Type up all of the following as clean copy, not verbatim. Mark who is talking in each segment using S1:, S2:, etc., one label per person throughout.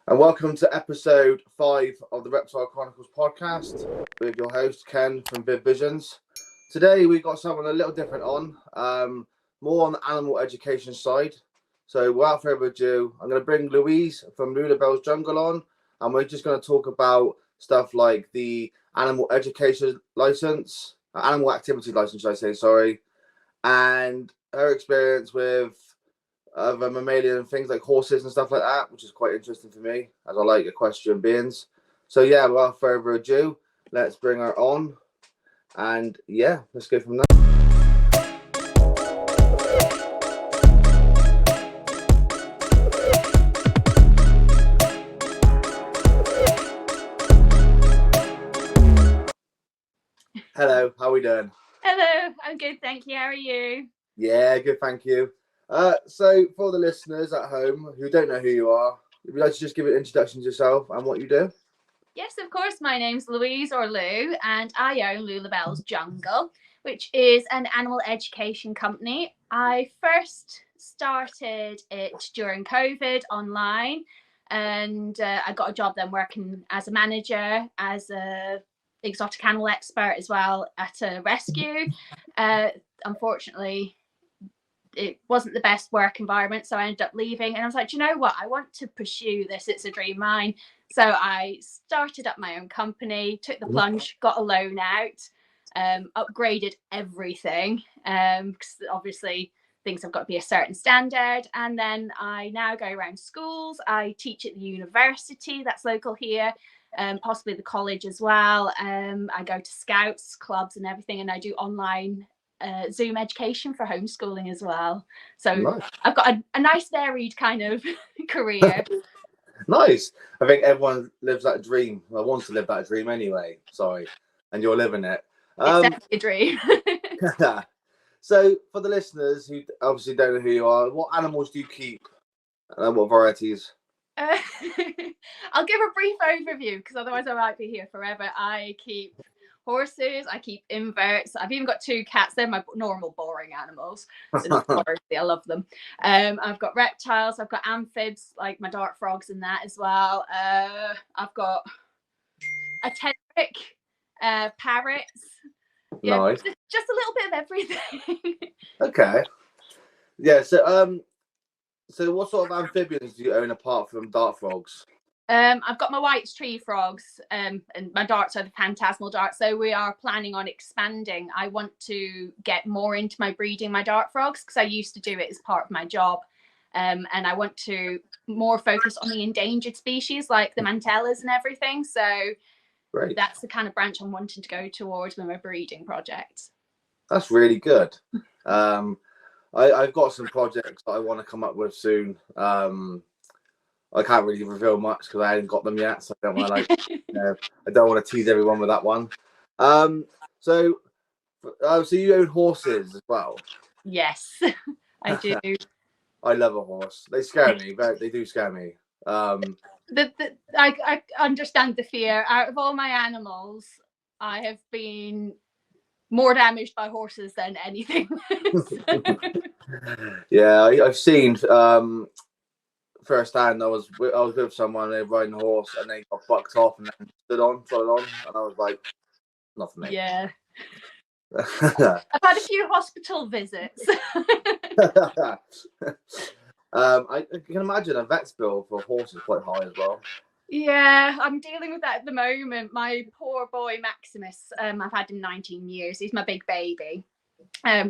S1: And welcome to episode 5 of the Reptile Chronicles podcast with your host Ken from Viv Visions. Today we've got someone a little different on, more on the animal education side. So without further ado, I'm going to bring Louise from Loulabelles Jungle on, and we're just going to talk about stuff like the animal education license, animal activity license, should I say, sorry, and her experience with other mammalian things like horses and stuff like that, which is quite interesting for me, as I like equestrian beings. So yeah, without further ado, let's bring her on, and yeah, let's go from there. Hello, how are we doing?
S2: Hello, I'm good, thank you. How are you?
S1: Yeah, good, thank you. So for the listeners at home who don't know who you are, would you like to just give an introduction to yourself and what you do?
S2: Yes, of course. My name's Louise or Lou, and I own Loulabelles Jungle, which is an animal education company. I first started it during COVID online, and I got a job then working as a manager, as a exotic animal expert as well at a rescue. Unfortunately, it wasn't the best work environment, so I ended up leaving, and I was like, you know what, I want to pursue this, it's a dream of mine. So I started up my own company, took the plunge, got a loan out, upgraded everything, because obviously things have got to be a certain standard. And then I now go around schools. I teach at the university that's local here, possibly the college as well. I go to scouts clubs and everything, and I do online Zoom education for homeschooling as well. So nice. I've got a nice varied kind of career.
S1: Nice. I think everyone lives that dream. I want to live that dream anyway. Sorry. And you're living it.
S2: It's definitely a dream.
S1: So for the listeners who obviously don't know who you are, what animals do you keep? And what varieties?
S2: I'll give a brief overview because otherwise I might be here forever. I keep horses, I keep inverts, I've even got 2 cats. They're my normal boring animals. I love them. I've got reptiles, I've got amphibs like my dart frogs and that as well. I've got a tenric, parrots. Yeah, nice. Just a little bit of everything.
S1: Okay. Yeah, so what sort of amphibians do you own apart from dart frogs?
S2: I've got my whites tree frogs, and my darts are the phantasmal darts. So we are planning on expanding. I want to get more into my breeding my dart frogs because I used to do it as part of my job. And I want to more focus on the endangered species like the mantellas and everything. So Great. That's the kind of branch I'm wanting to go towards with my breeding project.
S1: That's really good. I've got some projects that I want to come up with soon. I can't really reveal much because I haven't got them yet, so I don't want to I don't want to tease everyone with that one. So you own horses as well?
S2: Yes, I do.
S1: I love a horse. They scare me. They do scare me.
S2: I understand the fear. Out of all my animals, I have been more damaged by horses than anything.
S1: Yeah, I've seen firsthand. I was with someone, they were riding a horse and they got bucked off and then trotted on, and I was like, not for me.
S2: Yeah. I've had a few hospital visits.
S1: I can imagine a vet's bill for a horse is quite high as well.
S2: Yeah, I'm dealing with that at the moment. My poor boy Maximus, I've had him 19 years. He's my big baby.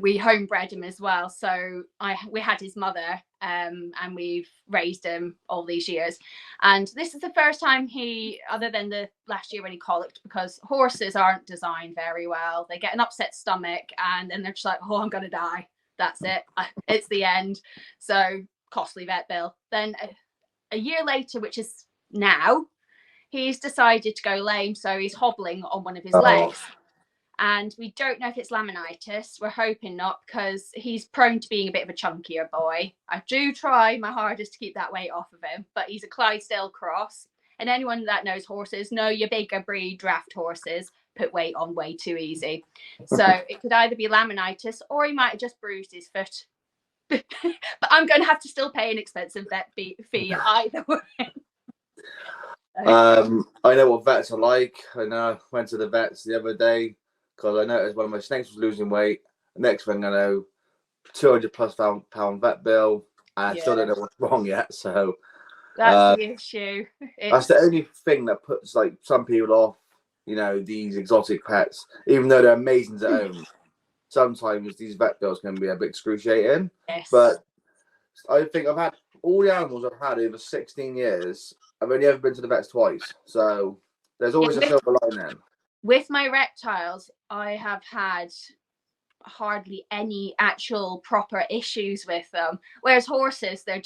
S2: We homebred him as well. So we had his mother, and we've raised him all these years. And this is the first time other than the last year when he colicked, because horses aren't designed very well. They get an upset stomach and then they're just like, oh, I'm going to die. That's it. It's the end. So costly vet bill. Then a year later, which is now, he's decided to go lame. So he's hobbling on one of his legs. And we don't know if it's laminitis. We're hoping not, because he's prone to being a bit of a chunkier boy. I do try my hardest to keep that weight off of him, but he's a Clydesdale cross. And anyone that knows horses know your bigger breed draft horses put weight on way too easy. So it could either be laminitis or he might have just bruised his foot. But I'm going to have to still pay an expensive vet fee either way.
S1: I know what vets are like. I know I went to the vets the other day because I noticed one of my snakes was losing weight. The next thing I know, 200+ pound vet bill, and I still don't know what's wrong yet. So
S2: that's the issue.
S1: that's the only thing that puts like some people off, these exotic pets, even though they're amazing to own. Sometimes these vet bills can be a bit excruciating.
S2: Yes.
S1: But I think I've had all the animals I've had over 16 years. I've only ever been to the vets twice. So there's always a silver lining.
S2: With my reptiles, I have had hardly any actual proper issues with them. Whereas horses, they're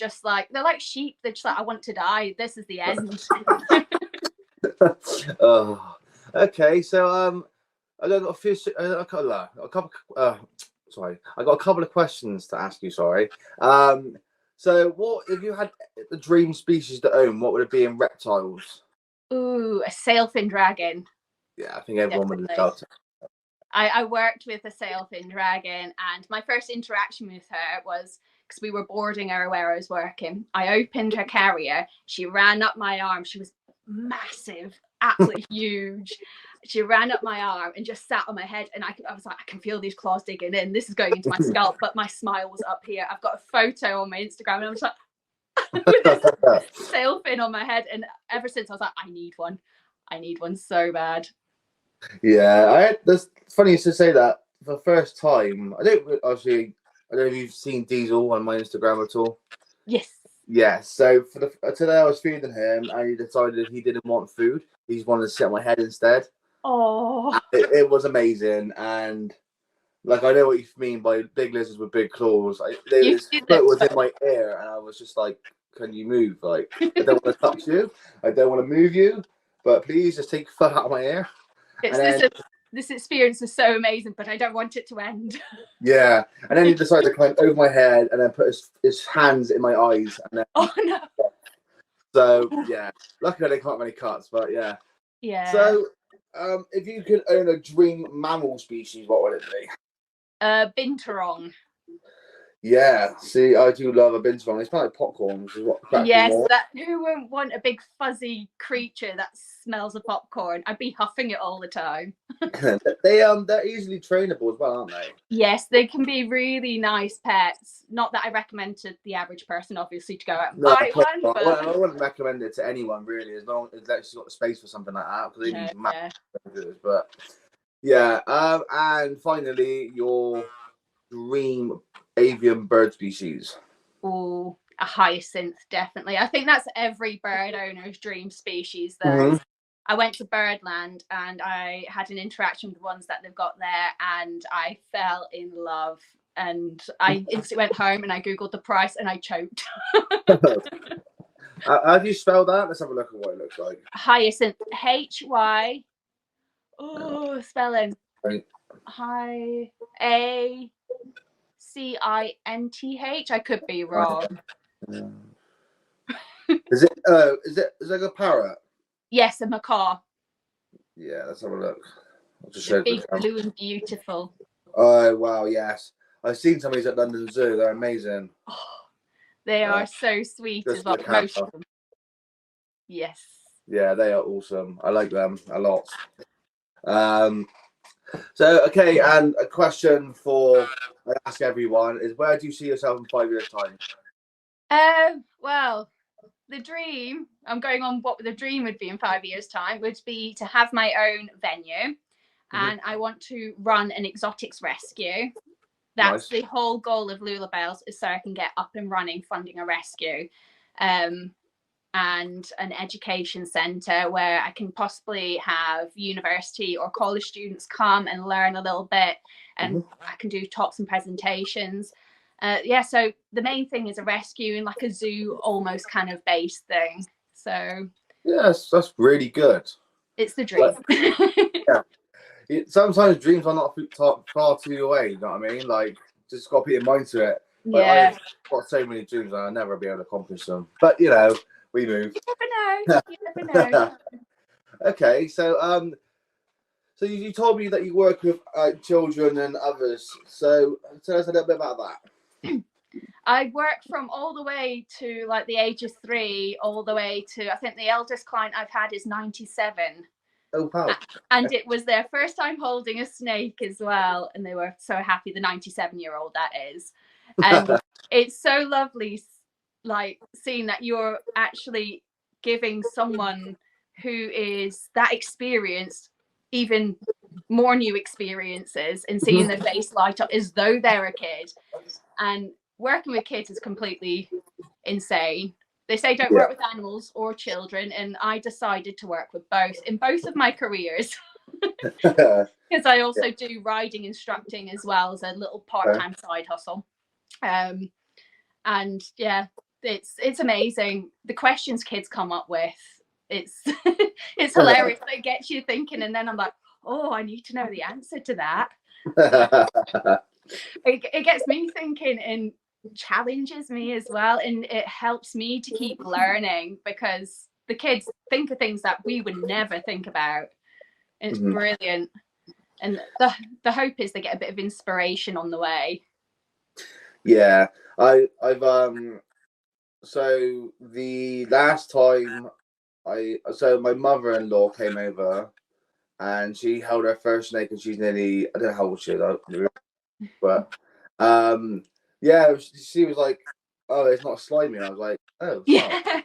S2: like sheep. They're just like, I want to die. This is the end.
S1: Oh, okay. So I got a couple. Sorry, I got a couple of questions to ask you. Sorry. So what if you had the dream species to own? What would it be in reptiles?
S2: Ooh, a sailfin dragon.
S1: Yeah, I think everyone would love it.
S2: I worked with a sailfin dragon, and my first interaction with her was because we were boarding her where I was working. I opened her carrier. She ran up my arm. She was massive, absolutely huge. She ran up my arm and just sat on my head, and I was like, I can feel these claws digging in. This is going into my scalp, but my smile was up here. I've got a photo on my Instagram, and I was like, with this sailfin on my head. And ever since, I was like, I need one. I need one so bad.
S1: Yeah, that's funny to say that. For the first time, I don't know if you've seen Diesel on my Instagram at all.
S2: Yes.
S1: Yeah, so today I was feeding him, and he decided he didn't want food. He just wanted to sit on my head instead.
S2: Oh,
S1: it was amazing, and like I know what you mean by big lizards with big claws. His foot was in my ear, and I was just like, "Can you move? Like, I don't want to touch you. I don't want to move you, but please just take your foot out of my ear."
S2: This experience is so amazing, but I don't want it to end.
S1: Yeah, and then he decided to climb over my head and then put his hands in my eyes. And then,
S2: oh no!
S1: So yeah, luckily they can't have any cuts, but yeah.
S2: Yeah.
S1: So, if you could own a dream mammal species, what would it be?
S2: Binturong.
S1: Yeah, see, I do love a binturong. They smell like popcorn, which is what cracks me more.
S2: Who wouldn't want a big fuzzy creature that smells of popcorn? I'd be huffing it all the time.
S1: They're easily trainable as well, aren't they?
S2: Yes, they can be really nice pets. Not that I recommend to the average person, obviously, to go out and buy one. But...
S1: Well, I wouldn't recommend it to anyone really, as long as they've got the space for something like that, because they need massive. But yeah, and finally, your dream avian bird species.
S2: Oh, a hyacinth, definitely. I think that's every bird owner's dream species, though. I went to Birdland and I had an interaction with the ones that they've got there, and I fell in love. And I instantly went home and I Googled the price and I choked.
S1: How do you spell that? Let's have a look at what it looks like.
S2: Hyacinth. H-Y. Oh, spelling. H-I-A-C-I-N-T-H. I could be wrong.
S1: Is it like a parrot?
S2: Yes, a macaw.
S1: Yeah, let's have a look. I'll just show
S2: big, blue and beautiful.
S1: Oh wow, yes. I've seen some of these at London Zoo. They're amazing.
S2: Oh, they are so sweet as well. Most of them. Yes.
S1: Yeah, they are awesome. I like them a lot. So okay, and a question I ask everyone is, where do you see yourself in 5 years' time?
S2: Well, the dream, I'm going on what the dream would be in 5 years' time, would be to have my own venue. And I want to run an exotics rescue. That's the whole goal of Loulabelles, is so I can get up and running, funding a rescue. And an education centre where I can possibly have university or college students come and learn a little bit, and I can do talks and presentations. So the main thing is a rescue in like a zoo almost kind of based thing. So
S1: yes, that's really good.
S2: It's the dream.
S1: Yeah. Sometimes dreams are not far too away, you know what I mean? Like, just got to put your mind to it. Like,
S2: yeah.
S1: I've got so many dreams and I'll never be able to accomplish them. But, you know, we move.
S2: You never know.
S1: Okay, so so you told me that you work with children and others. So tell us a little bit about that.
S2: I work from all the way to like the age of 3, all the way to, I think the eldest client I've had is 97.
S1: Oh, wow.
S2: And it was their first time holding a snake as well. And they were so happy, the 97-year-old that is. And it's so lovely, like seeing that you're actually giving someone who is that experienced even more new experiences and seeing their face light up as though they're a kid. And working with kids is completely insane. They say don't work with animals or children, and I decided to work with both in both of my careers. Because I also do riding instructing as well as a little part-time side hustle. And yeah, it's amazing the questions kids come up with. It's it's hilarious. It gets you thinking, and then I'm like, oh, I need to know the answer to that. It gets me thinking and challenges me as well, and it helps me to keep learning because the kids think of things that we would never think about. And it's brilliant, and the hope is they get a bit of inspiration on the way.
S1: Yeah, I've so the last time my mother-in-law came over and she held her first snake and she's nearly, I don't know how old she is, but yeah, she was like, oh, it's not slimy. And I was like, oh,
S2: yeah.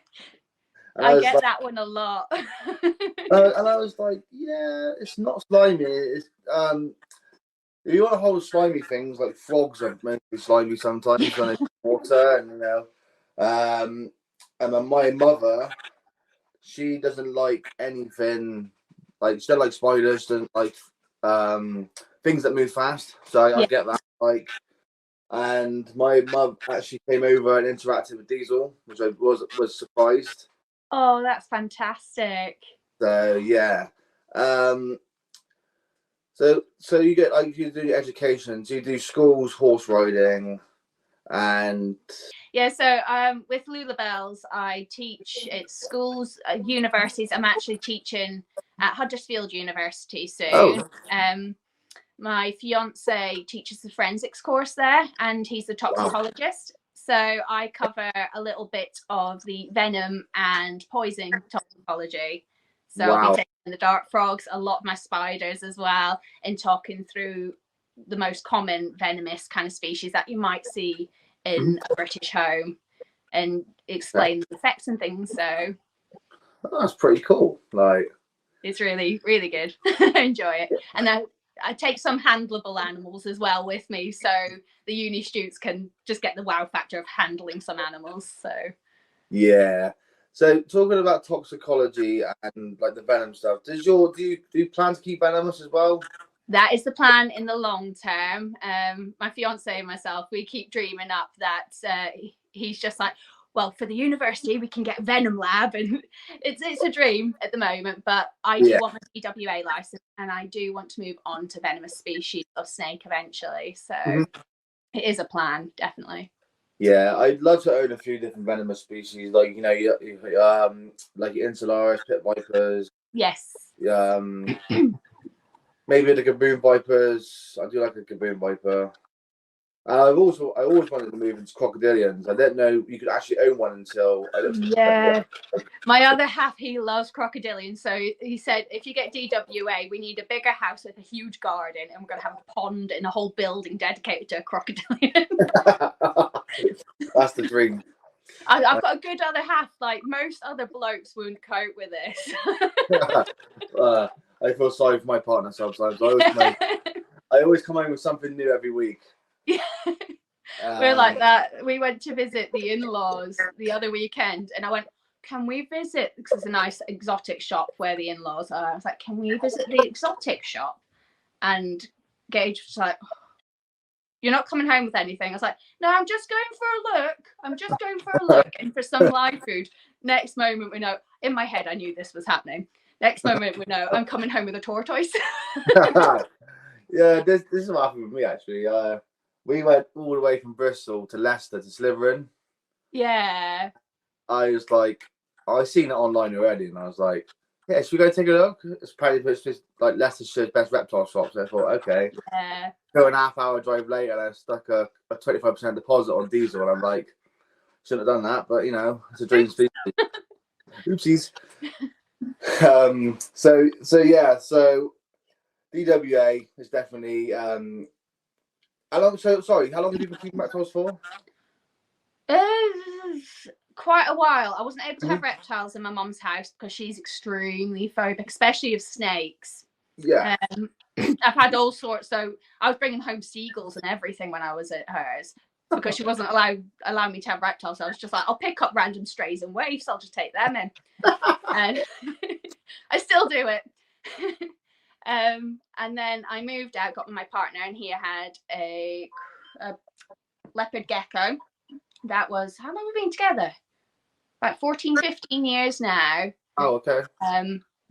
S2: I get like, that one a lot.
S1: and I was like, yeah, it's not slimy. It's if you want to hold slimy things, like frogs are meant to be slimy sometimes when it's water, and and then my mother, she doesn't like anything, like she doesn't like spiders, doesn't like things that move fast. So I get that. Like, and my mum actually came over and interacted with Diesel, which I was surprised.
S2: Oh, that's fantastic.
S1: So yeah. So you get, like, you do education, so you do schools, horse riding, and
S2: yeah. So with Loulabelles, I teach at schools, universities. I'm actually teaching at Huddersfield University soon. My fiance teaches the forensics course there, and he's a toxicologist. So I cover a little bit of the venom and poison toxicology. So I'll be taking the dart frogs, a lot of my spiders as well, and talking through the most common venomous kind of species that you might see in a British home, and explain the effects and things. So
S1: that's pretty cool. Like,
S2: it's really, really good. I enjoy it. And then I take some handleable animals as well with me, so the uni students can just get the wow factor of handling some animals. So
S1: yeah. So talking about toxicology and like the venom stuff, do you plan to keep venomous as well?
S2: That is the plan in the long term. My fiance and myself, we keep dreaming up that he's just like, well, for the university we can get venom lab, and it's a dream at the moment, but I do want my DWA license, and I do want to move on to venomous species of snake eventually. So it is a plan, definitely.
S1: Yeah, I'd love to own a few different venomous species, like, you know, like insularis, pit vipers.
S2: Yes.
S1: Maybe the gaboon vipers. I do like a gaboon viper. And I always wanted to move into crocodilians. I didn't know you could actually own one until I looked at
S2: my other half, he loves crocodilians, so he said, if you get DWA, we need a bigger house with a huge garden, and we're going to have a pond and a whole building dedicated to a crocodilian.
S1: That's the dream.
S2: I've got a good other half. Like, most other blokes wouldn't cope with this.
S1: I feel sorry for my partner sometimes. I always come home with something new every week.
S2: We're like that. We went to visit the in-laws the other weekend, and I went, can we visit, because it's a nice exotic shop where the in-laws are. I was like, can we visit the exotic shop? And Gage was like, you're not coming home with anything. I was like, no, I'm just going for a look and for some live food. Next moment we know, in my head I knew this was happening. Next moment we know I'm coming home with a tortoise.
S1: Yeah, this is what happened with me actually. We went all the way from Bristol to Leicester to Slytherin.
S2: Yeah.
S1: I was like, I seen it online already, and I was like, yeah, should we go take a look? It's apparently just like Leicestershire's best reptile shop. So I thought, okay.
S2: Yeah.
S1: 2.5 hour drive later, and I stuck a 25% deposit on diesel, and I'm like, shouldn't have done that, but you know, it's a dream species. Oopsies. So DWA is definitely how long have you been keeping reptiles for?
S2: Quite a while. I wasn't able to have reptiles in my mum's house because she's extremely phobic, especially of snakes.
S1: Yeah.
S2: I've had all sorts. So I was bringing home seagulls and everything when I was at hers because she wasn't allowing me to have reptiles. So I was just like, I'll pick up random strays and waifs. I'll just take them in. And I still do it. And then I moved out, got with my partner, and he had a leopard gecko. That was, how long have we been together? About 14, 15 years now.
S1: Oh, okay.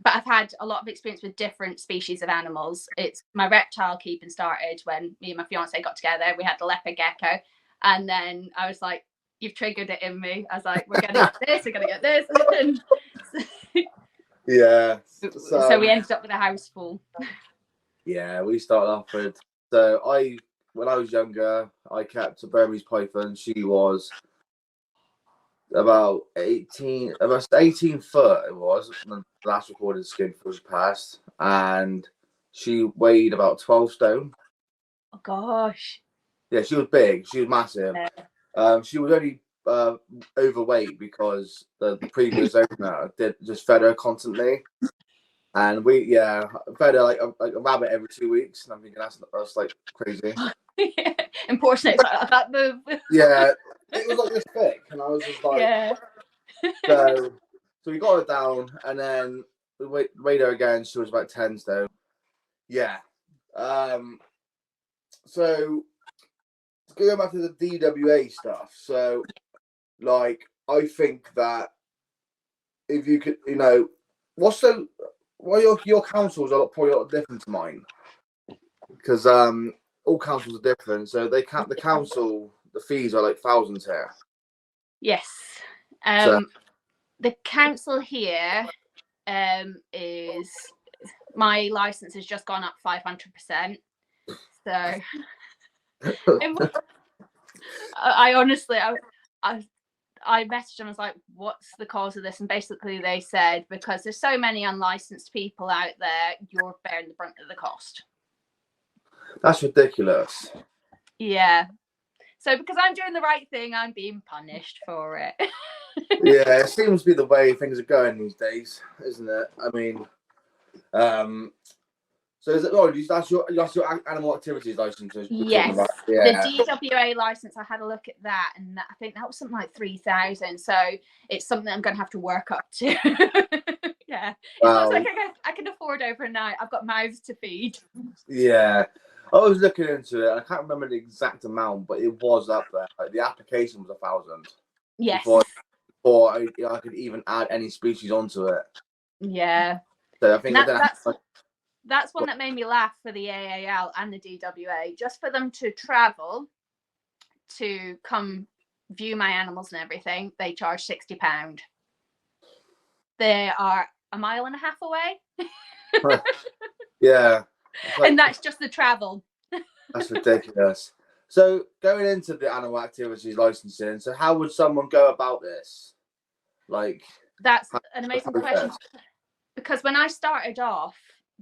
S2: But I've had a lot of experience with different species of animals. It's my reptile keeping started when me and my fiance got together. We had the leopard gecko. And then I was like, you've triggered it in me. I was like, we're going to get this, we're going to get this.
S1: Yeah.
S2: So we ended up with a house full.
S1: Yeah, we started off with, when I was younger, I kept a Burmese python. She was about 18 foot. It was the last recorded skin was passed, and she weighed about 12 stone.
S2: Oh gosh.
S1: Yeah, she was big. She was massive.
S2: Yeah.
S1: She was only overweight because the previous owner just fed her constantly, and we fed her like a rabbit every 2 weeks. And I'm thinking that's like crazy.
S2: And poor snakes like that move.
S1: Yeah, it was like this thick, and I was just like,
S2: yeah.
S1: So we got her down, and then we weighed her again. She was about 10 stone. Yeah. So going back to the DWA stuff. So, like, I think that if you could, you know, your councils are probably a lot different to mine, because all councils are different. So the council, the fees are like thousands here.
S2: Yes. The council here is, my license has just gone up 500%. So I honestly, I messaged them. I was like, "What's the cause of this?" And basically, they said because there's so many unlicensed people out there, you're bearing the brunt of the cost.
S1: That's ridiculous.
S2: Yeah. So because I'm doing the right thing, I'm being punished for it.
S1: Yeah, it seems to be the way things are going these days, isn't it? I mean, so is it? Oh, that's your animal activities license.
S2: Yes,
S1: yeah.
S2: The DWA license. I had a look at that, and I think that was something like 3,000. So it's something I'm going to have to work up to. Yeah, it's not like I can afford overnight. I've got mouths to feed.
S1: Yeah, I was looking into it. I can't remember the exact amount, but it was up there. Like, the application was 1,000.
S2: Yes.
S1: Before I could even add any species onto it.
S2: Yeah.
S1: So I think
S2: that's one that made me laugh for the AAL and the DWA. Just for them to travel to come view my animals and everything, they charge £60. They are 1.5 miles away.
S1: Yeah.
S2: And that's just the travel.
S1: That's ridiculous. So going into the animal activities licensing, so how would someone go about this? Like,
S2: that's an amazing question. Because when I started off,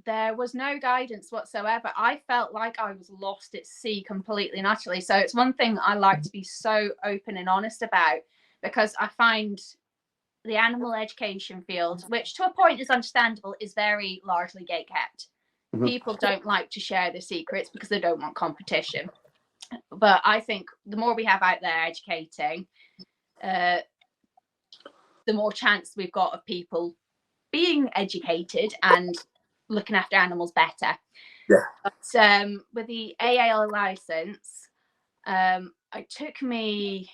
S2: there was no guidance whatsoever. I felt like I was lost at sea completely and utterly. So it's one thing I like to be so open and honest about, because I find the animal education field, which to a point is understandable, is very largely gatekept. Mm-hmm. People don't like to share their secrets because they don't want competition. But I think the more we have out there educating, the more chance we've got of people being educated and looking after animals better.
S1: Yeah.
S2: But with the AAL license, it took me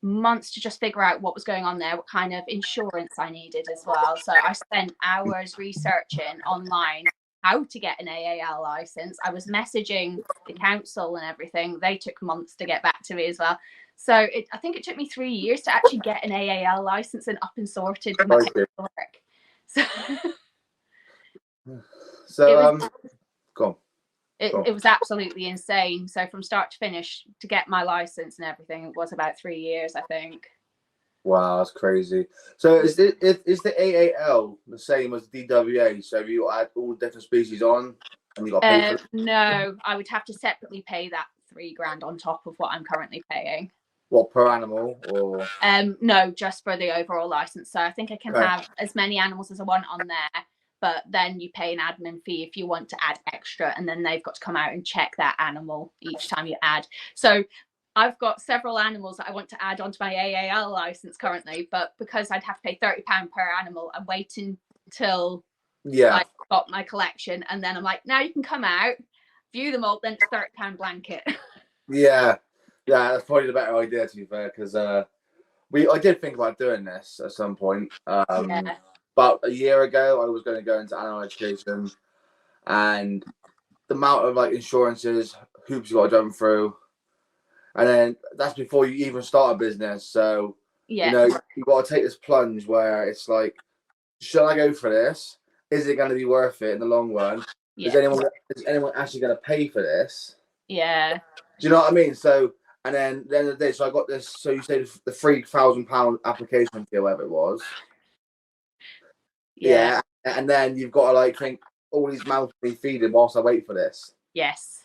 S2: months to just figure out what was going on there, what kind of insurance I needed as well. So I spent hours researching online how to get an AAL license. I was messaging the council and everything. They took months to get back to me as well. So I think it took me 3 years to actually get an AAL license and up and sorted with my paperwork. So
S1: So go on.
S2: It was absolutely insane. So from start to finish, to get my license and everything, it was about 3 years, I think.
S1: Wow, that's crazy. So is the AAL the same as DWA? So have you add all different species on, and you got to pay for it?
S2: No, I would have to separately pay that $3,000 on top of what I'm currently paying.
S1: What, per animal or?
S2: No, just for the overall license. So I think I can have as many animals as I want on there, but then you pay an admin fee if you want to add extra, and then they've got to come out and check that animal each time you add. So I've got several animals that I want to add onto my AAL license currently, but because I'd have to pay £30 per animal, I'm waiting till I've got my collection, and then I'm like, now you can come out, view them all, then it's £30 blanket.
S1: Yeah, that's probably the better idea, to be fair, because I did think about doing this at some point. About a year ago, I was going to go into animal education, and the amount of like insurances, hoops you got to jump through, and then that's before you even start a business. So you know you got to take this plunge where it's like, should I go for this? Is it going to be worth it in the long run? Is anyone actually going to pay for this?
S2: Yeah.
S1: Do you know what I mean? So, and then at the end of the day, so I got this. So you say the £3,000 application fee, or whatever it was. Yeah. And then you've got to like think all these mouths being feeding whilst I wait for this.
S2: Yes.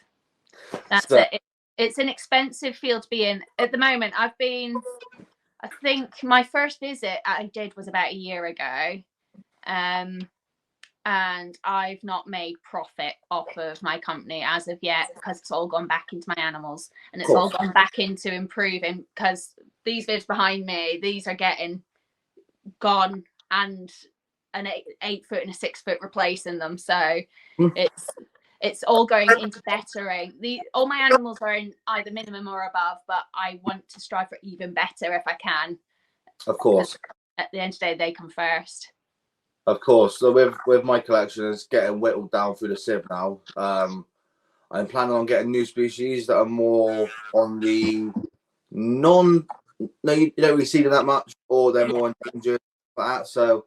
S2: That's it. It's an expensive field to be in. At the moment, I think my first visit I did was about a year ago. And I've not made profit off of my company as of yet, because it's all gone back into my animals, and it's all gone back into improving, because these vids behind me, these are getting gone, and an 8 foot and a 6 foot replacing them. So it's all going into bettering. All my animals are in either minimum or above, but I want to strive for even better if I can.
S1: Of course.
S2: At the end of the day, they come first.
S1: Of course. So with my collection, it's getting whittled down through the sieve now. I'm planning on getting new species that are more on the no, you don't really see them that much, or they're more endangered like that. So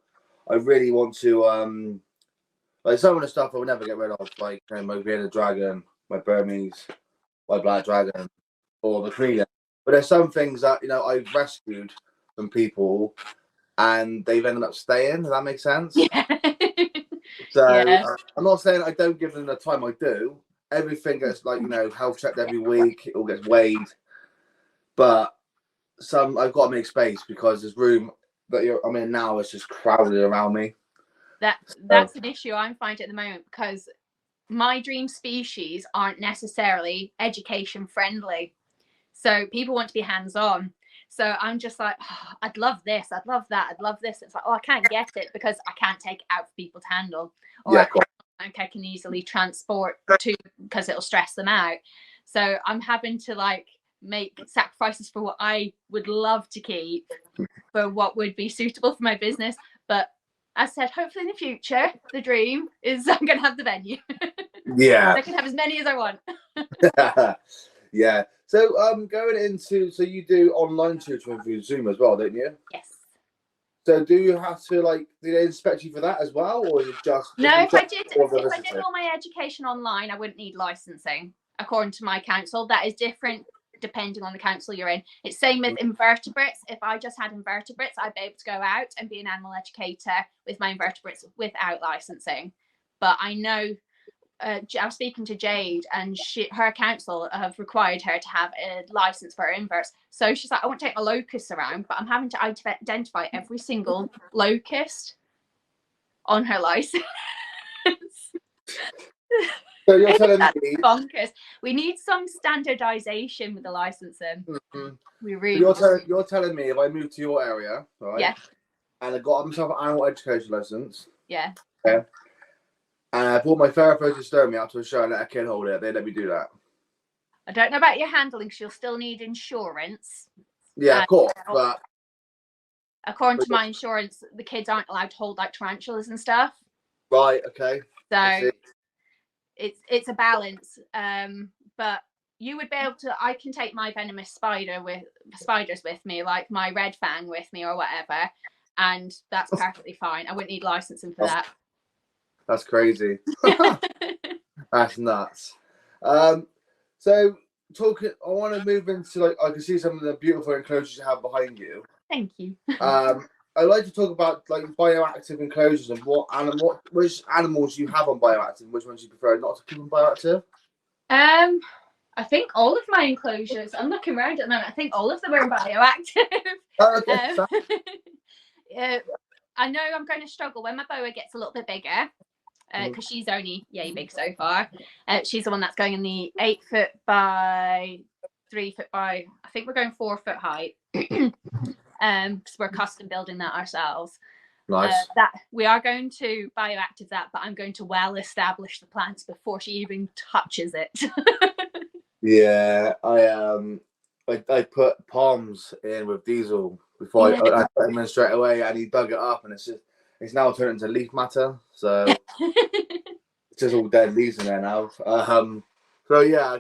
S1: I really want to like some of the stuff I will never get rid of, like my bearded dragon, my Burmese, my black dragon, or the Creole. But there's some things that I've rescued from people, and they've ended up staying. Does that make sense?
S2: Yeah.
S1: So I'm not saying I don't give them the time. I do. Everything gets health checked every week. It all gets weighed. But I've got to make space, because this room that I'm in now is just crowded around me.
S2: That's an issue I'm finding at the moment, because my dream species aren't necessarily education friendly. So people want to be hands-on. So I'm just like, oh, I'd love this, I'd love that, I'd love this. It's like, oh, I can't get it because I can't take it out for people to handle, or I can easily transport to, because it'll stress them out. So I'm having to like make sacrifices for what I would love to keep for what would be suitable for my business. But as I said, hopefully in the future, the dream is I'm going to have the venue.
S1: Yeah.
S2: I can have as many as I want.
S1: Yeah. So going into, so you do online tutoring through Zoom as well, don't you?
S2: Yes.
S1: So do you have to do they inspect you for that as well, or is it just?
S2: No, if I did all my education online, I wouldn't need licensing, according to my council. That is different depending on the council you're in. It's same with invertebrates. If I just had invertebrates, I'd be able to go out and be an animal educator with my invertebrates without licensing. But I know I was speaking to Jade, and her council have required her to have a license for her inverts. So she's like, I won't take my locusts around, but I'm having to identify every single locust on her license.
S1: So you're telling me
S2: bonkers. We need some standardization with the licensing.
S1: Mm-hmm.
S2: We really.
S1: You're telling me if I move to your area, right?
S2: Yeah.
S1: And I got myself an animal education license.
S2: Yeah.
S1: Okay. And I brought my Theraphosis out to a show and let a kid hold it. They let me do that.
S2: I don't know about your handling, because you'll still need insurance.
S1: Yeah, of course. But
S2: according to my insurance, the kids aren't allowed to hold like tarantulas and stuff.
S1: Right. Okay.
S2: So it's a balance. But you would be able to. I can take my venomous spiders with me, like my red fang with me or whatever, and that's perfectly fine. I wouldn't need licensing for that.
S1: That's crazy. That's nuts. So talking, I want to move into like I can see some of the beautiful enclosures you have behind you.
S2: Thank you.
S1: I'd like to talk about like bioactive enclosures and which animals you have on bioactive, which ones you prefer not to keep on bioactive.
S2: I think all of my enclosures, I'm looking around at the moment, I think all of them are bioactive.
S1: Oh, okay.
S2: I know I'm going to struggle when my boa gets a little bit bigger, because she's only yay big so far. She's the one that's going in the 8 foot by 3 foot by, I think we're going 4 foot height. Because we're custom building that ourselves.
S1: Nice.
S2: That we are going to bioactive that, but I'm going to well establish the plants before she even touches it.
S1: Yeah, I put palms in with diesel before I put them in straight away, and he dug it up, and it's now turned into leaf matter, so it's just all dead leaves in there now. So yeah,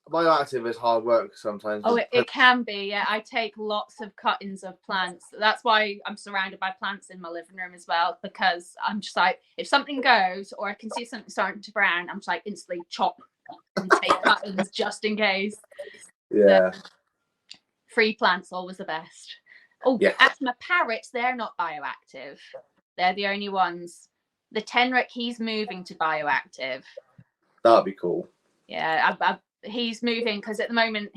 S1: bioactive is hard work sometimes.
S2: Oh, it can be. Yeah, I take lots of cuttings of plants. That's why I'm surrounded by plants in my living room as well, because I'm just like, if something goes or I can see something starting to brown, I'm just like instantly chop and take cuttings just in case.
S1: Yeah.
S2: Free plants always the best. Oh, yeah. As my parrots, they're not bioactive. They're the only ones. The Tenric, he's moving to bioactive.
S1: That'd be cool.
S2: Yeah, he's moving because at the moment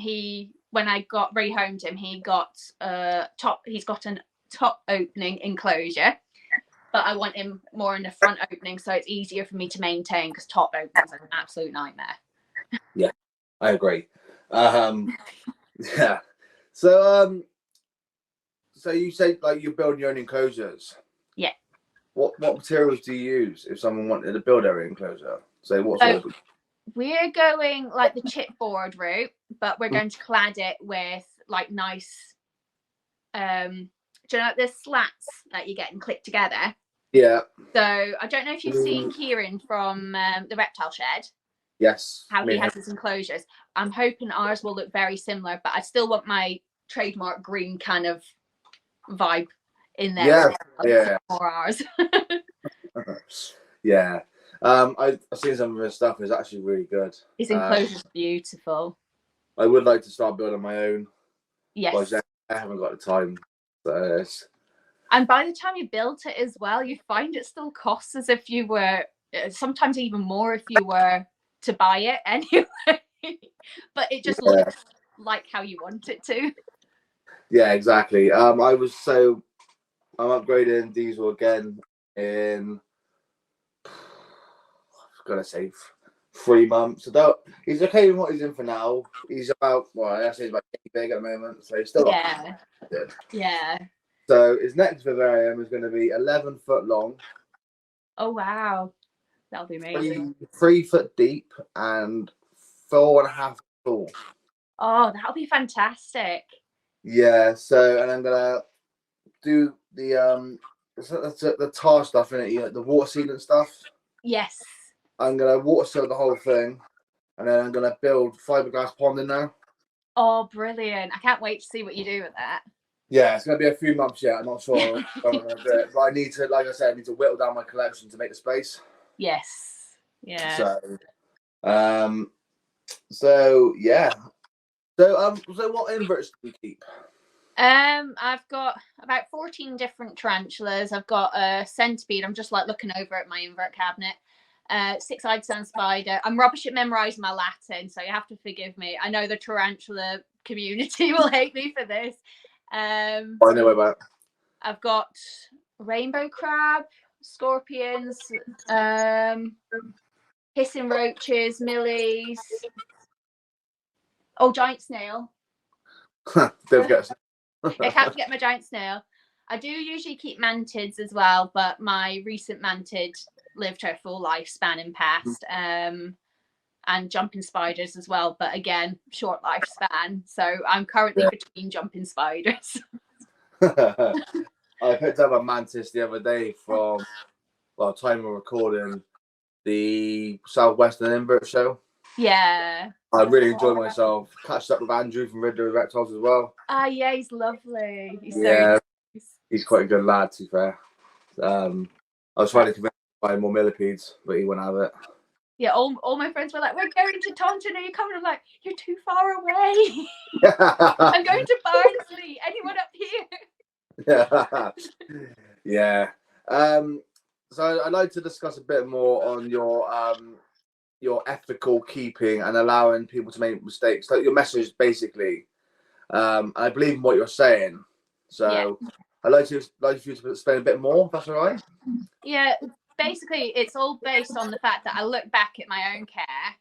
S2: when I got rehomed him, he's got a top opening enclosure, but I want him more in the front opening so it's easier for me to maintain because top openings are an absolute nightmare.
S1: Yeah, I agree. Yeah. So you say like you're building your own enclosures.
S2: Yeah.
S1: What materials do you use if someone wanted to build their enclosure? So what sort of...
S2: We're going like the chipboard route, but we're going to clad it with like nice, do you know, like the slats that you get and click together?
S1: Yeah.
S2: So I don't know if you've seen Kieran from the Reptile Shed.
S1: Yes.
S2: How he has his enclosures. I'm hoping ours will look very similar, but I still want my trademark green kind of vibe in there.
S1: Yeah.
S2: For ours.
S1: Yeah. I've seen some of his stuff. It's actually really good.
S2: His enclosure's beautiful.
S1: I would like to start building my own.
S2: Yes.
S1: But I haven't got the time. So
S2: and by the time you built it as well, you find it still costs as if you were, sometimes even more if you were to buy it anyway. But it just looks like how you want it to. Yeah,
S1: exactly. I'm upgrading diesel again in, I've got to say, 3 months. He's okay with what he's in for now. He's about, I say he's about 80 big at the moment, so he's still good.
S2: Yeah.
S1: So his next vivarium is going to be 11 foot long.
S2: Oh wow, that'll be amazing.
S1: 3 foot deep and 4.5 tall.
S2: Oh, that'll be fantastic.
S1: Yeah. So, and I'm gonna do the tar stuff in it, you know, the water sealant stuff.
S2: Yes.
S1: I'm gonna water seal the whole thing, and then I'm gonna build fiberglass pond in there.
S2: Oh, brilliant! I can't wait to see what you do with that.
S1: Yeah, it's gonna be a few months yet. I'm not sure when I'm gonna do it, but I need to, like I said, whittle down my collection to make the space.
S2: Yes. Yeah.
S1: So yeah. So what inverts do you keep?
S2: I've got about 14 different tarantulas. I've got a centipede. I'm just like looking over at my invert cabinet. 6-eyed sand spider. I'm rubbish at memorizing my Latin, so you have to forgive me. I know the tarantula community will hate me for this. I
S1: know about.
S2: I've got rainbow crab, scorpions, hissing roaches, millies. Oh, giant snail.
S1: Don't forget.
S2: I can't forget my giant snail. I do usually keep mantids as well, but my recent mantid lived her full lifespan and passed. And jumping spiders as well, but again, short lifespan. So I'm currently between jumping spiders.
S1: I picked up a mantis the other day from, time of recording, the Southwestern Invert Show.
S2: Yeah.
S1: I really enjoyed myself. Catched up with Andrew from Riddler Reptiles as well.
S2: Yeah, he's lovely. He's
S1: so nice. He's quite a good lad, to be fair. I was trying to convince buy more millipedes, but he wouldn't have it.
S2: Yeah, all my friends were like, "We're going to Taunton, are you coming?" I'm like, "You're too far away." I'm going to Barnsley. Anyone up here?
S1: Yeah. So I'd like to discuss a bit more on your ethical keeping and allowing people to make mistakes. Like your message, basically. I believe in what you're saying. So yeah. I'd like you to explain a bit more. If that's all right.
S2: Yeah. Basically, it's all based on the fact that I look back at my own care.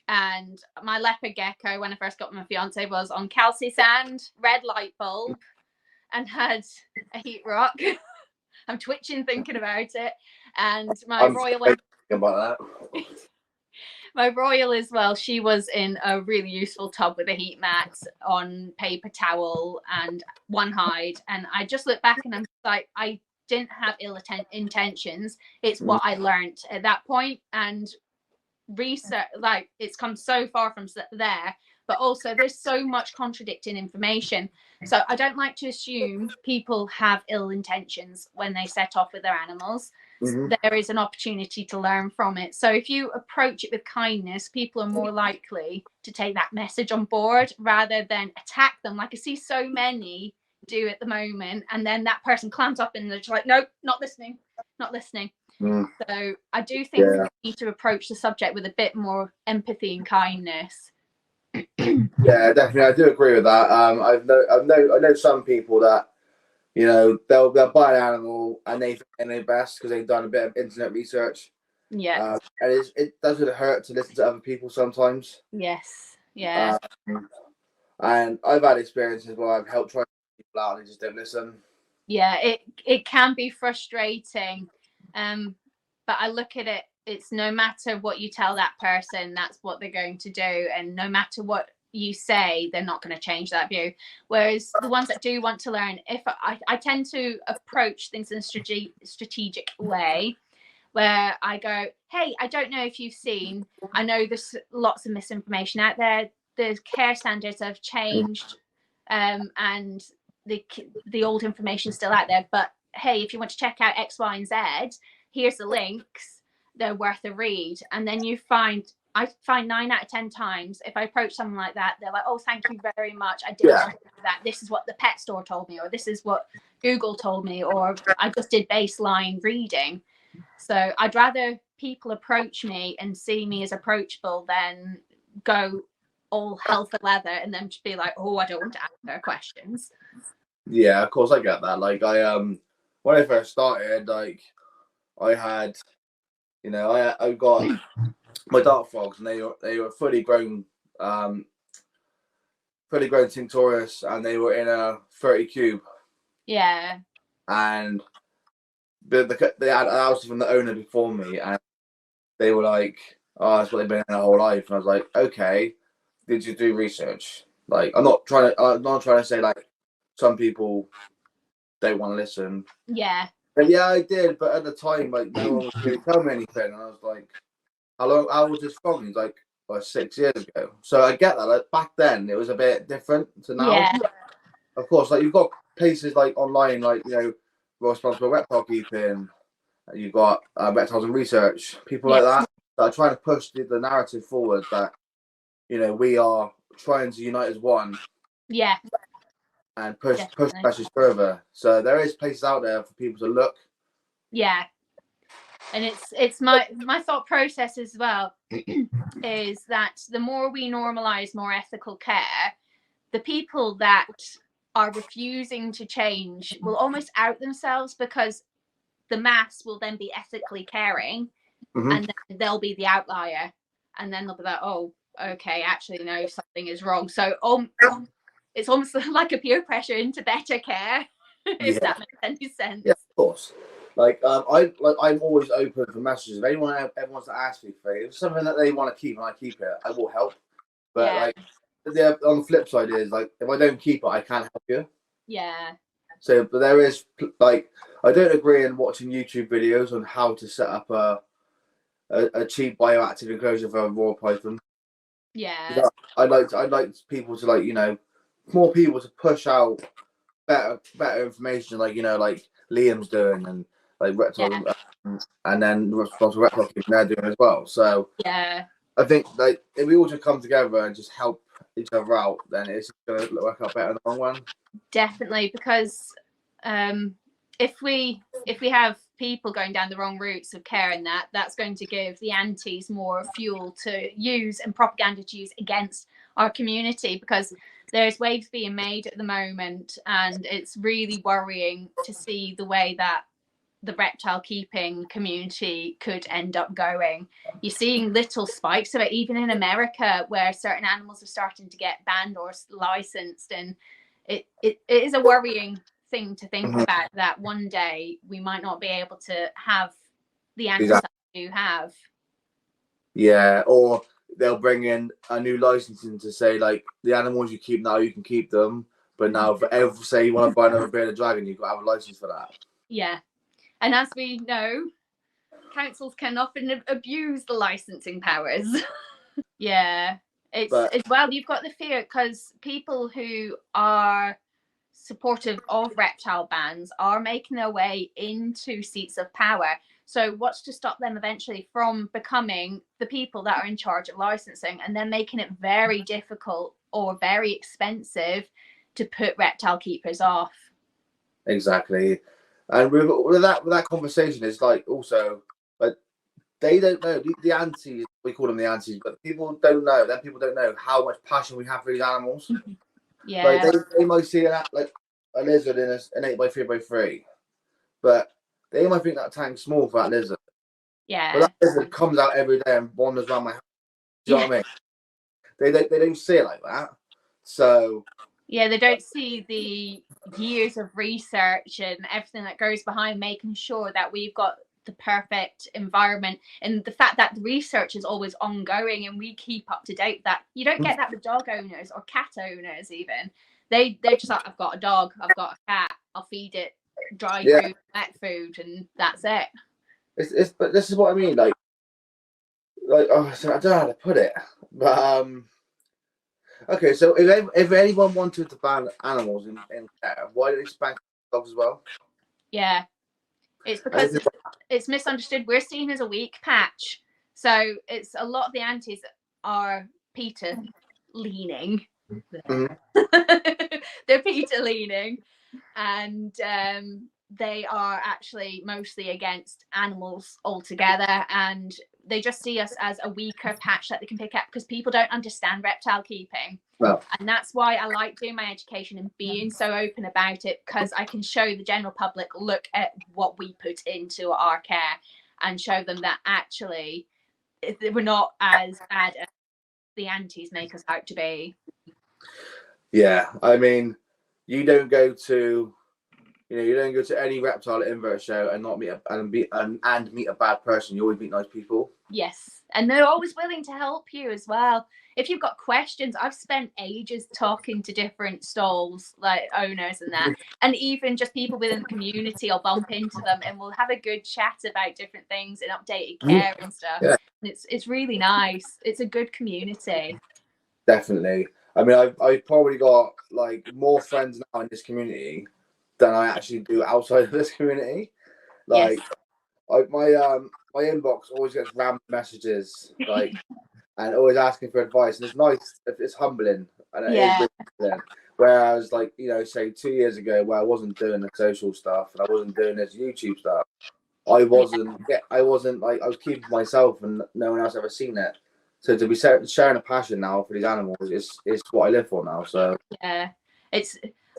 S2: And my leopard gecko, when I first got my fiance, was on calci sand, red light bulb, and had a heat rock. I'm twitching thinking about it. And my royal
S1: about that.
S2: My royal as well, she was in a really useful tub with a heat mat on paper towel and one hide. And I just look back and I'm like, I didn't have ill intentions. It's what I learned at that point. And research, like, it's come so far from there, but also there's so much contradicting information. So I don't like to assume people have ill intentions when they set off with their animals. There is an opportunity to learn from it. So if you approach it with kindness, people are more likely to take that message on board rather than attack them, like I see so many do at the moment. And then that person clams up and they're just like, nope, not listening. So I do think we need to approach the subject with a bit more empathy and kindness.
S1: Yeah, definitely. I do agree with that. I know some people that, you know, they'll buy an animal and they think they're best because they've done a bit of internet research.
S2: Yeah.
S1: And it doesn't hurt to listen to other people sometimes.
S2: Yes. Yeah.
S1: And I've had experiences where I've helped try people out and they just don't listen.
S2: Yeah, it can be frustrating. But I look at it, it's no matter what you tell that person, that's what they're going to do. And no matter what you say, they're not going to change that view. Whereas the ones that do want to learn, if I tend to approach things in a strategic way, where I go, hey, I don't know if you've seen, I know there's lots of misinformation out there. The care standards have changed, and the old information is still out there. But hey, if you want to check out X, Y, and Z, here's the links. They're worth a read. And then I find 9 out of 10 times, if I approach someone like that, they're like, oh, thank you very much. I didn't know that. This is what the pet store told me, or this is what Google told me, or I just did baseline reading. So I'd rather people approach me and see me as approachable than go all hell for leather and then just be like, oh, I don't want to answer questions.
S1: Yeah, of course I get that. Like when I first started, like I had, you know, I got my dark frogs and they were fully grown tinctorius and they were in a 30 cube.
S2: Yeah.
S1: And they had houses from the owner before me and they were like, oh, that's what they've been in their whole life. And I was like, okay, did you do research? Like, I'm not trying to say like some people don't want to listen.
S2: Yeah.
S1: But yeah, I did. But at the time, like, no one was really telling me anything. And I was like, how was this from? He's like, 6 years ago. So I get that. Like, back then, it was a bit different to now.
S2: Yeah.
S1: Of course, like, you've got places like online, like, you know, Responsible Reptile Keeping. You've got Reptiles and Research. People like that are trying to push the narrative forward that, you know, we are trying to unite as one.
S2: Yeah.
S1: And push messages further. So there is places out there for people to look.
S2: Yeah. And it's my thought process as well is that the more we normalize more ethical care, the people that are refusing to change will almost out themselves because the mass will then be ethically caring and then they'll be the outlier. And then they'll be like, oh, okay, actually, no, something is wrong. So it's almost like a peer pressure into better care, if that makes any sense.
S1: Yeah, of course. I'm always open for messages. If anyone ever wants to ask me for it, if it's something that they want to keep and I keep it, I will help. But on the flip side is like if I don't keep it, I can't help you.
S2: Yeah.
S1: So, but there is like I don't agree in watching YouTube videos on how to set up a cheap bioactive enclosure for a raw python.
S2: Yeah.
S1: I'd like people to, like, you know, more people to push out better information, like, you know, like Liam's doing, and like reptiles, and then the responsible reptile keeping they're doing as well. So
S2: yeah,
S1: I think like if we all just come together and just help each other out, then it's going to work out better in the long run.
S2: definitely, because if we have people going down the wrong routes of care, and that's going to give the antis more fuel to use and propaganda to use against our community, because there's waves being made at the moment, and it's really worrying to see the way that the reptile keeping community could end up going. You're seeing little spikes of it, even in America, where certain animals are starting to get banned or licensed, and it is a worrying thing to think about, that one day we might not be able to have the animals that we do have.
S1: Yeah, or they'll bring in a new licensing to say like the animals you keep now, you can keep them, but now for every, say you want to buy another bearded dragon, you've got to have a license for that.
S2: Yeah, and as we know, councils can often abuse the licensing powers. Yeah, it's as well, you've got the fear, because people who are supportive of reptile bans are making their way into seats of power. So what's to stop them eventually from becoming the people that are in charge of licensing, and then making it very difficult or very expensive to put reptile keepers off?
S1: Exactly. And with that conversation, it's like also like they don't know the antis. We call them the antis, but people don't know. Then people don't know how much passion we have for these animals.
S2: Yeah,
S1: like they might see like a lizard in an 8x3x3, but they might think that tank's small for that lizard.
S2: Yeah,
S1: but that lizard comes out every day and wanders around my house. Do you know what I mean? They don't see it like that. So
S2: yeah, they don't see the years of research and everything that goes behind making sure that we've got the perfect environment, and the fact that the research is always ongoing and we keep up to date. That you don't get that with dog owners or cat owners. Even they're just like, I've got a dog, I've got a cat, I'll feed it dry food, pet food, and that's it.
S1: But this is what I mean, like oh, so I don't know how to put it, but okay, so if anyone wanted to ban animals in care, why do they ban dogs as well?
S2: Yeah, it's because it's misunderstood. We're seen as a weak patch, so it's a lot of the antis are PETA leaning. They're PETA leaning, and they are actually mostly against animals altogether, and they just see us as a weaker patch that they can pick up, because people don't understand reptile keeping.
S1: Well,
S2: and that's why I like doing my education and being so open about it, because I can show the general public, look at what we put into our care, and show them that actually we're not as bad as the antis make us out to be.
S1: Yeah, I mean, you don't go to any reptile invert show and not meet meet a bad person. You always meet nice people.
S2: Yes, and they're always willing to help you as well. If you've got questions, I've spent ages talking to different stalls, like owners and that, and even just people within the community. I'll bump into them and we'll have a good chat about different things and updated care and stuff.
S1: Yeah.
S2: And it's really nice. It's a good community.
S1: Definitely. I mean, I've probably got like more friends now in this community than I actually do outside of this community. Like, yes. My inbox always gets random messages, like, and always asking for advice, and it's nice. It's humbling, and it is really humbling. Whereas, like, say 2 years ago, where I wasn't doing the social stuff and I wasn't doing this YouTube stuff, I wasn't like, I was keeping to myself, and no one else ever seen it. So to be sharing a passion now for these animals is what I live for now. So
S2: yeah,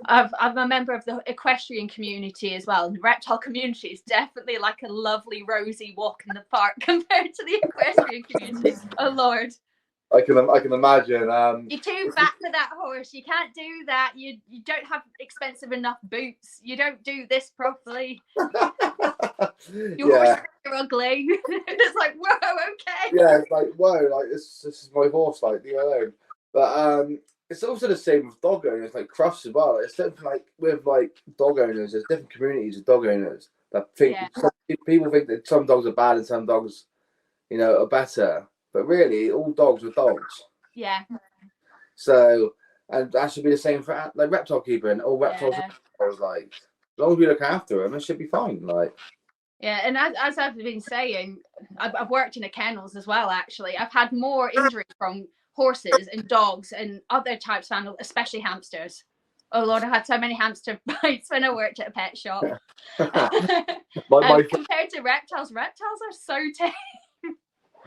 S2: I'm a member of the equestrian community as well. And the reptile community is definitely like a lovely rosy walk in the park compared to the equestrian community. Oh Lord.
S1: I can imagine.
S2: You're too fat for that horse. You can't do that. You don't have expensive enough boots. You don't do this properly. Your horse is ugly. It's like, whoa, okay.
S1: Yeah, it's like, whoa, like this is my horse, like, leave me alone. But it's also the same with dog owners, like Crufts as well. It's different, like with like dog owners. There's different communities of dog owners that think people think that some dogs are bad and some dogs, are better. But really, all dogs are dogs.
S2: Yeah.
S1: So, and that should be the same for like reptile keeping. All reptiles are like, as long as we look after them, it should be fine. Like,
S2: Yeah, and as I've been saying, I've worked in a kennels as well. Actually, I've had more injuries from horses and dogs and other types of animals, especially hamsters. Oh Lord, I had so many hamster bites when I worked at a pet shop.
S1: my
S2: Compared to reptiles, reptiles are so tame.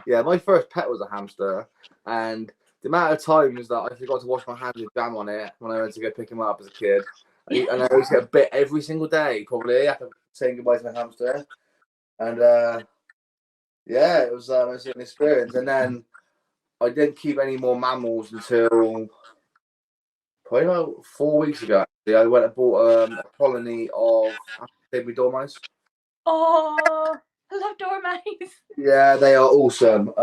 S1: Yeah, my first pet was a hamster, and the amount of times that I forgot to wash my hands with jam on it when I went to go pick him up as a kid, and I always get bit every single day, probably after saying goodbye to my hamster. And yeah, it was an experience. And then I didn't keep any more mammals until probably about 4 weeks ago. Actually. I went and bought a colony of baby dormice.
S2: Oh, I love dormice.
S1: Yeah, they are awesome.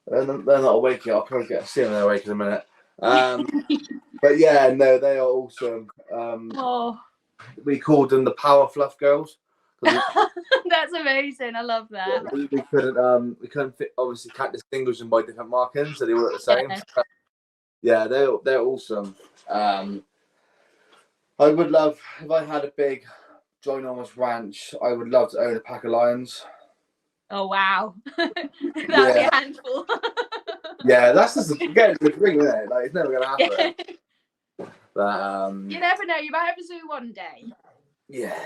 S1: They're not awake yet. I'll probably see them when they're awake in a minute. But yeah, no, they are awesome.
S2: Oh,
S1: We called them the Power Fluff Girls.
S2: that's amazing. I love that.
S1: We couldn't fit, obviously can't distinguish them by different markings, so they were the same. Yeah, they're awesome. I would love, if I had a big ginormous ranch, I would love to own a pack of lions.
S2: Oh wow, that would be a handful.
S1: Yeah, that's just getting the thing, isn't it? Like, it's never gonna happen. But
S2: you never know. You might have a zoo one day.
S1: Yeah,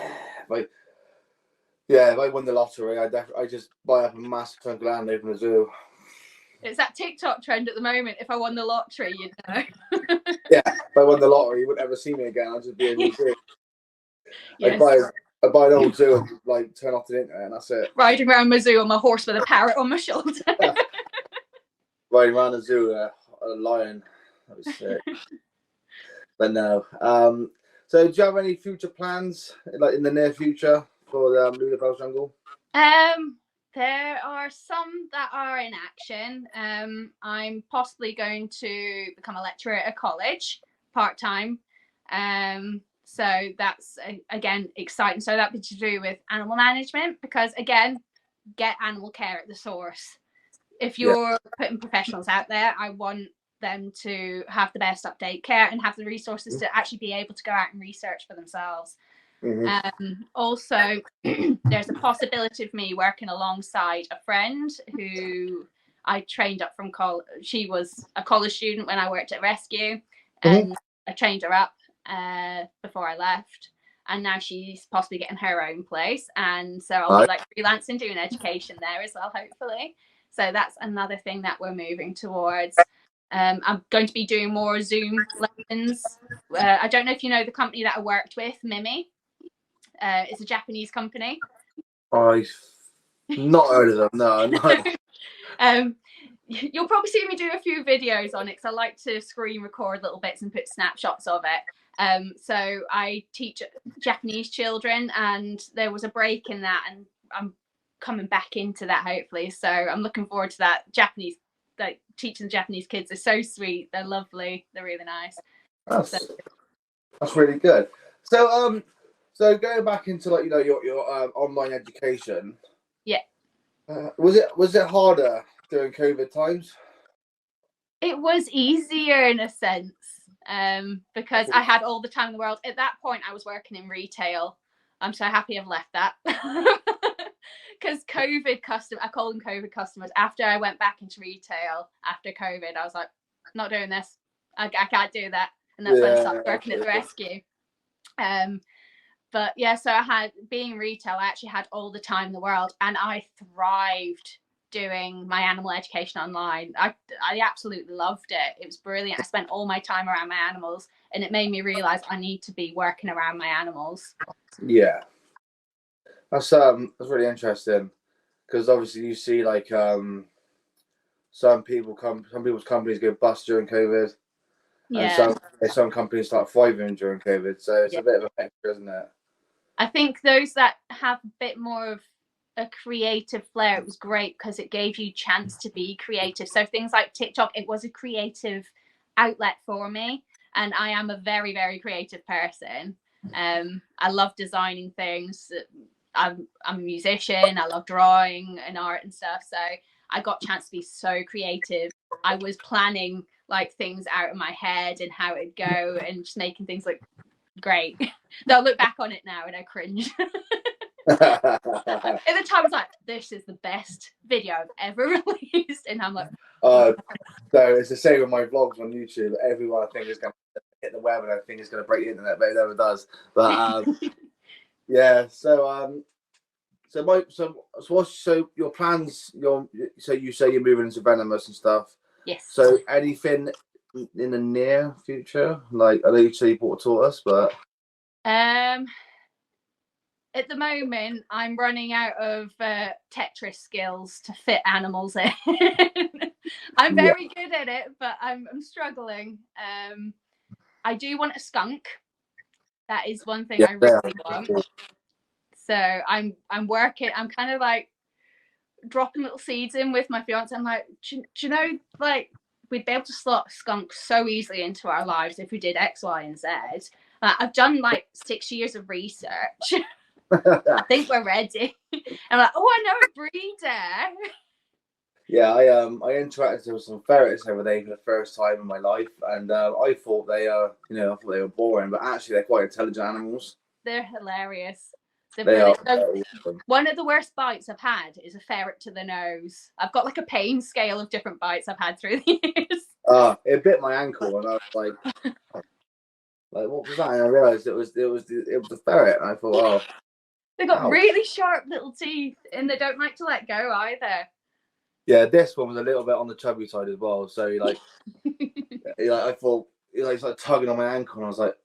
S1: if I won the lottery, I just buy up a massive chunk of land, open a zoo. It's
S2: that TikTok trend at the moment. If I won the lottery, you'd know.
S1: Yeah, if I won the lottery, you wouldn't ever see me again. I'd just be in the zoo.
S2: Yes.
S1: I'd buy an old zoo and like turn off the internet, and that's it.
S2: Riding around my zoo on my horse with a parrot on my shoulder.
S1: Riding around the zoo, a lion. That was sick. But no. So do you have any future plans, like in the near future, for the Loulabelles Jungle?
S2: There are some that are in action. I'm possibly going to become a lecturer at a college part-time. So that's again exciting. So that'd be to do with animal management, because again, get animal care at the source. If you're putting professionals out there, I want them to have the best update care and have the resources to actually be able to go out and research for themselves. Also, there's a possibility of me working alongside a friend who I trained up from college. She was a college student when I worked at Rescue, and I trained her up before I left, and now she's possibly getting her own place, and so I'll be like freelancing, doing education there as well, hopefully. So that's another thing that we're moving towards. I'm going to be doing more Zoom lessons. I don't know if you know the company that I worked with, Mimi. It's a Japanese company.
S1: I've not heard of them. No.
S2: You'll probably see me do a few videos on it, because I like to screen record little bits and put snapshots of it. So I teach Japanese children, and there was a break in that, and I'm coming back into that hopefully. So I'm looking forward to that. Like teaching the Japanese kids are so sweet. They're lovely. They're really nice.
S1: That's really good. So going back into like your online education.
S2: Yeah.
S1: Was it harder during COVID times?
S2: It was easier in a sense, because I had all the time in the world. At that point, I was working in retail. I'm so happy I've left that. Because I call them COVID customers. After I went back into retail after COVID, I was like, not doing this. I can't do that. And that's when I started working at the Rescue. But yeah, so being retail, I actually had all the time in the world, and I thrived doing my animal education online. I absolutely loved it. It was brilliant. I spent all my time around my animals, and it made me realize I need to be working around my animals.
S1: Yeah. That's really interesting, because obviously you see like some people's companies go bust during COVID, and some companies start thriving during COVID. So it's a bit of a mixture, isn't it?
S2: I think those that have a bit more of a creative flair, it was great because it gave you a chance to be creative. So things like TikTok, it was a creative outlet for me, and I am a very, very creative person. I love designing things. I'm a musician. I love drawing and art and stuff. So I got a chance to be so creative. I was planning like things out of my head and how it'd go, and just making things look great. They'll look back on it now and I cringe. At the time, I was like, this is the best video I've ever released. And I'm like,
S1: so it's the same with my vlogs on YouTube. Everyone I think is going to hit the web and I think is going to break the internet, but it never does. But yeah, so your plans, so you say you're moving into venomous and stuff.
S2: yes.
S1: So anything in the near future? Like, I know you say you bought a tortoise, but
S2: at the moment, I'm running out of Tetris skills to fit animals in. I'm very good at it, but I'm struggling. I do want a skunk. That is one thing I really want. So I'm working. I'm kind of like dropping little seeds in with my fiance. I'm like, do you know, like we'd be able to slot skunks so easily into our lives if we did X, Y, and Z. I've done like 6 years of research. I think we're ready. I'm like, oh, I know a breeder.
S1: Yeah, I interacted with some ferrets the other day for the first time in my life, and I thought they I thought they were boring, but actually they're quite intelligent animals.
S2: They're hilarious.
S1: They are.
S2: One of the worst bites I've had is a ferret to the nose. I've got like a pain scale of different bites I've had through the years.
S1: It bit my ankle, and I was like, what was that? And I realised it was the ferret, and I thought, oh.
S2: They've got really sharp little teeth, and they don't like to let go either.
S1: Yeah, this one was a little bit on the chubby side as well. So I thought he's like tugging on my ankle, and I was like,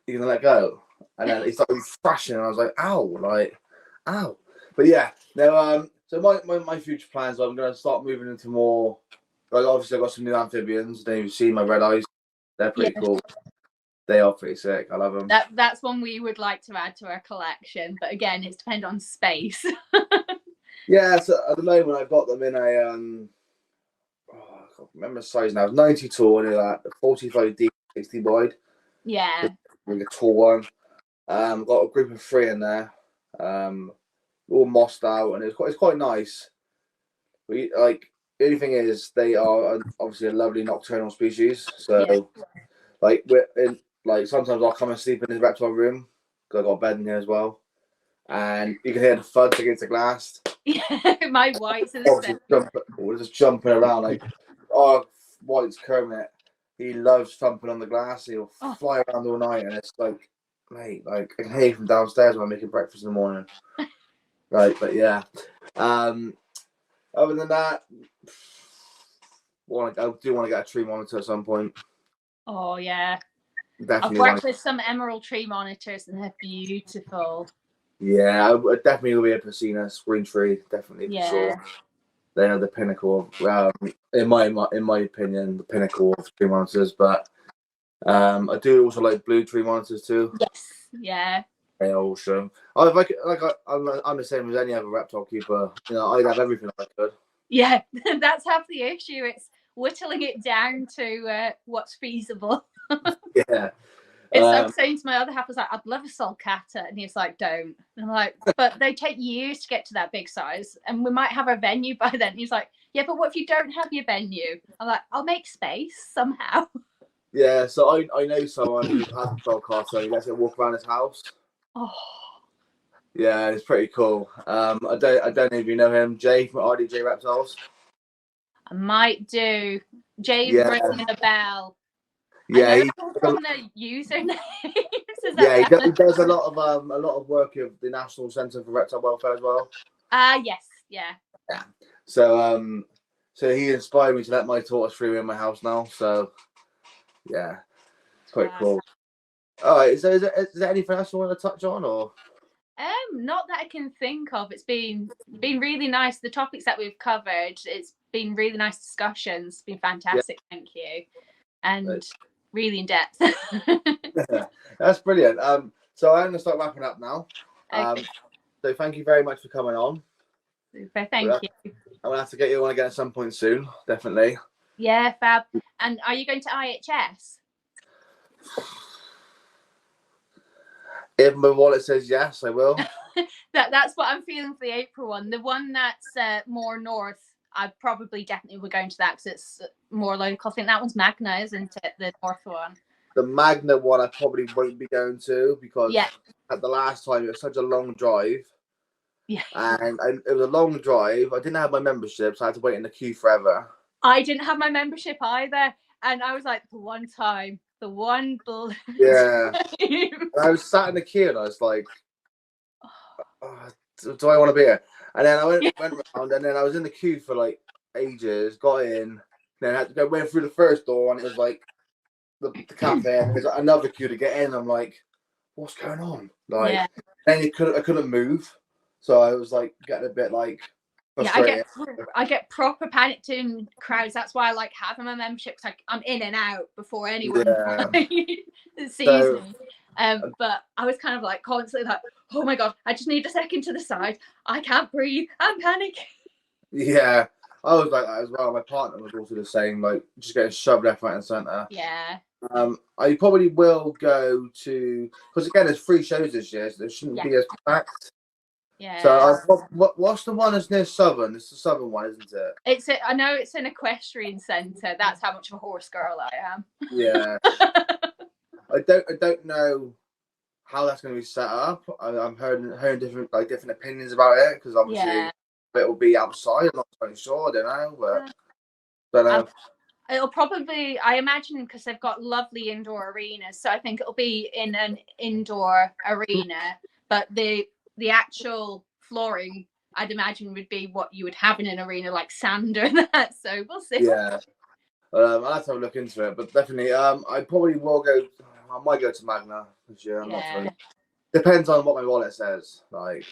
S1: "You gonna let go?" And then he started thrashing, and I was like, "Ow!" But yeah, no. So my future plans are I'm gonna start moving into more. Like obviously, I've got some new amphibians. Then you've seen my red eyes; they're pretty cool. They are pretty sick. I love them.
S2: That's one we would like to add to our collection, but again, it's dependent on space.
S1: Yeah, so at the moment I've got them in a I can't remember the size now. It's 90 tall and that 45 deep, 60 wide.
S2: Yeah.
S1: Like a tall one. Got a group of 3 in there. All mossed out, and it's quite nice. But the only thing is they are obviously a lovely nocturnal species. So sometimes I'll come and sleep in the reptile room because I've got a bed in here as well. And you can hear the thuds against the glass.
S2: Yeah, my whites are the same.
S1: We're just jumping around like, White's Kermit. He loves thumping on the glass. He'll fly around all night, and it's like, mate, I can hear you from downstairs when I'm making breakfast in the morning. Right, but yeah. Other than that, I do want to get a tree monitor at some point.
S2: Oh yeah,
S1: Definitely.
S2: I've worked with some emerald tree monitors, and they're beautiful.
S1: Yeah, I definitely will be able to see a screen tree. Definitely, for sure. They are the pinnacle of, in my opinion, the pinnacle of tree monitors. But I do also like blue tree monitors too.
S2: Yes, yeah.
S1: They're awesome. I'm the same as any other reptile keeper. I'd have everything I could.
S2: Yeah, that's half the issue. It's whittling it down to what's feasible.
S1: Yeah.
S2: I'm saying to my other half, I was like, I'd love a sulcata, and he's like, don't. And I'm like, but they take years to get to that big size, and we might have a venue by then. And he's like, yeah, but what if you don't have your venue? I'm like, I'll make space somehow.
S1: Yeah, so I know someone who has a sulcata, and he lets it walk around his house.
S2: Oh.
S1: Yeah, it's pretty cool. I don't know if you know him, Jay from RDJ Reptiles.
S2: I might do. Jay's ringing a bell.
S1: Yeah,
S2: from the usernames.
S1: He does a lot of work with the National Centre for Reptile Welfare as well.
S2: Yes, yeah.
S1: Yeah. So he inspired me to let my tortoise free in my house now. So yeah, it's quite cool. All right. So is there anything else you want to touch on, or?
S2: Not that I can think of. It's been really nice. The topics that we've covered, it's been really nice discussions. It's been fantastic. Yeah. Thank you. And really in depth.
S1: That's brilliant. So I'm going to start wrapping up now.
S2: Okay.
S1: So thank you very much for coming on.
S2: Super, thank you.
S1: I'm going to have to get you on again at some point soon, definitely.
S2: Yeah, fab. And are you going to IHS?
S1: If my wallet says yes, I will.
S2: That's what I'm feeling for the April one. The one that's more north, I probably definitely would go into that because it's more local. I think that one's Magna, isn't it? The north one.
S1: The Magna one I probably won't be going to because at the last time it was such a long drive.
S2: Yeah.
S1: And it was a long drive. I didn't have my membership, so I had to wait in the queue forever.
S2: I didn't have my membership either. And I was like, the one time.
S1: Yeah. And I was sat in the queue and I was like, oh, do I want to be here? And then I went around and then I was in the queue for like ages, got in, then I had to go went through the first door and it was like the cafe and there's another queue to get in. I'm like, what's going on? Like, then I couldn't move. So I was like getting a bit like frustrated.
S2: I get proper panicked in crowds. That's why I like having my membership. Like I'm in and out before anyone sees me. But I was kind of like constantly like, oh my god, I just need a second to the side. I can't breathe. I'm panicking. Yeah,
S1: I was like that as well. My partner was also the same, like just getting shoved left, right, and centre.
S2: Yeah.
S1: I probably will go to because again, there's 3 shows this year, so there shouldn't be as packed.
S2: Yeah.
S1: So what's the one that's near Southern? It's the Southern one, isn't it?
S2: I know it's an equestrian centre. That's how much of a horse girl I am.
S1: Yeah. I don't know how that's going to be set up. I'm hearing different opinions about it because obviously it will be outside. I'm not quite sure. I don't know, but
S2: it'll probably, I imagine, because they've got lovely indoor arenas, so I think it'll be in an indoor arena. But the actual flooring, I'd imagine, would be what you would have in an arena, like sand and that. So we'll see.
S1: Yeah. I'll have to have a look into it, but definitely, I probably will go. I might go to Magna this year. I'm not sure. Depends on what my wallet says. Like,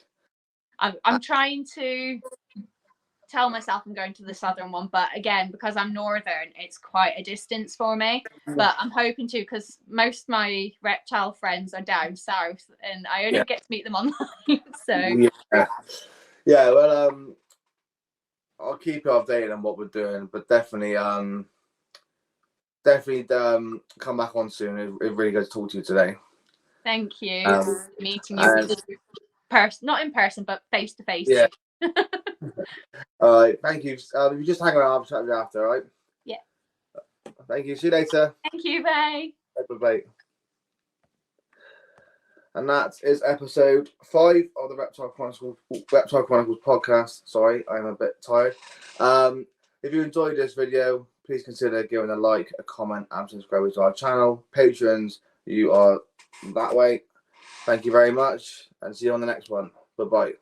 S2: I'm trying to tell myself I'm going to the Southern one, but again, because I'm Northern, it's quite a distance for me. But I'm hoping to, because most of my reptile friends are down south, and I only get to meet them online. So
S1: well, I'll keep you updated on what we're doing, but definitely come back on soon. It really good to talk to you today.
S2: Thank you for meeting you not in person, but face to face.
S1: Yeah. All right, thank you. If you just hang around, I'll chat with you after, all right?
S2: Yeah.
S1: Thank you. See you later.
S2: Thank you. Bye.
S1: Bye. And that is episode 5 of the Reptile Chronicles podcast. Sorry, I'm a bit tired. If you enjoyed this video, please consider giving a like, a comment, and subscribing to our channel. Patrons, you are that way. Thank you very much, and see you on the next one. Bye-bye.